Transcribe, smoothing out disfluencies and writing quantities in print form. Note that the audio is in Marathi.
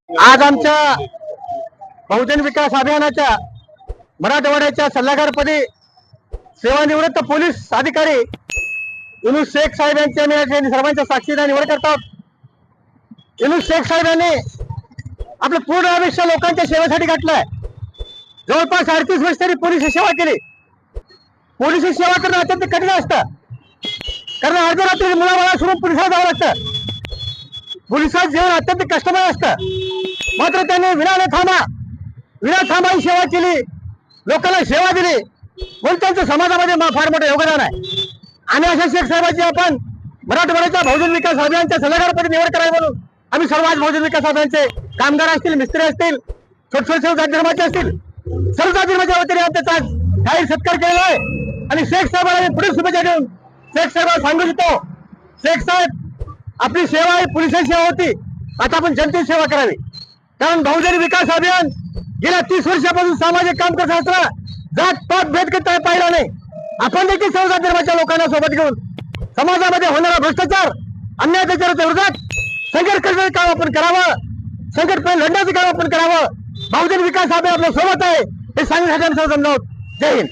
आज आमच्या बहुजन विकास अभियानाच्या मराठवाड्याच्या सल्लागारपदी सेवानिवृत्त पोलीस अधिकारी युनुस शेख साहेब यांची आम्ही सर्वांच्या साक्षीने निवड करतात। युनुस शेख साहेब यांनी आपलं पूर्ण आयुष्य लोकांच्या सेवेसाठी घातलंय। जवळपास 38 वर्ष त्यांनी पोलीस सेवा केली। पोलीस सेवा करणं अत्यंत कठीण असतं, कारण अर्ध्या रात्री मुलाबाळा सोडून पोलिसात जावं लागतं। पोलिसात जीवन अत्यंत कष्टमय असतं, मात्र त्यांनी विना थांबा ही सेवा केली, लोकांना सेवा दिली, म्हणून त्यांचं समाजामध्ये फार मोठं योगदान आहे। आणि अशा शेख साहेबांची आपण मराठवाड्याच्या बहुजन विकास अभियानाच्या सल्लागारपदी निवड करावी म्हणून आम्ही सर्व आज बहुजन विकास अभियानाचे कामगार असतील, मिस्त्री असतील, छोटे जाती धर्माचे असतील, सर्व जाती धर्माच्या वतीने आमचा आज जाहीर सत्कार केलेला आहे। आणि शेख साहेबांना पुढील शुभेच्छा देऊन शेख साहेबांना सांगू इच्छितो, शेख साहेब आपली सेवा ही पोलिसांची सेवा होती, आता आपण जनतेची सेवा करावी। कारण बहुजन विकास अभियान गेल्या 30 वर्षापासून सामाजिक काम करत असताना जात पात भेद करता पाहिला नाही। आपण देखील सर्व जाती धर्माच्या लोकांना सोबत घेऊन समाजामध्ये होणारा भ्रष्टाचार, अन्याय त्याच्या विरोधात संघर्ष करण्याचं काम आपण करावं, संकटपणे लढण्याचं काम आपण करावं। बहुजन विकास अभियान आपल्या सोबत आहे हे सांगण्यासाठी आम्ही सर्व जमलो आहोत। जय हिंद।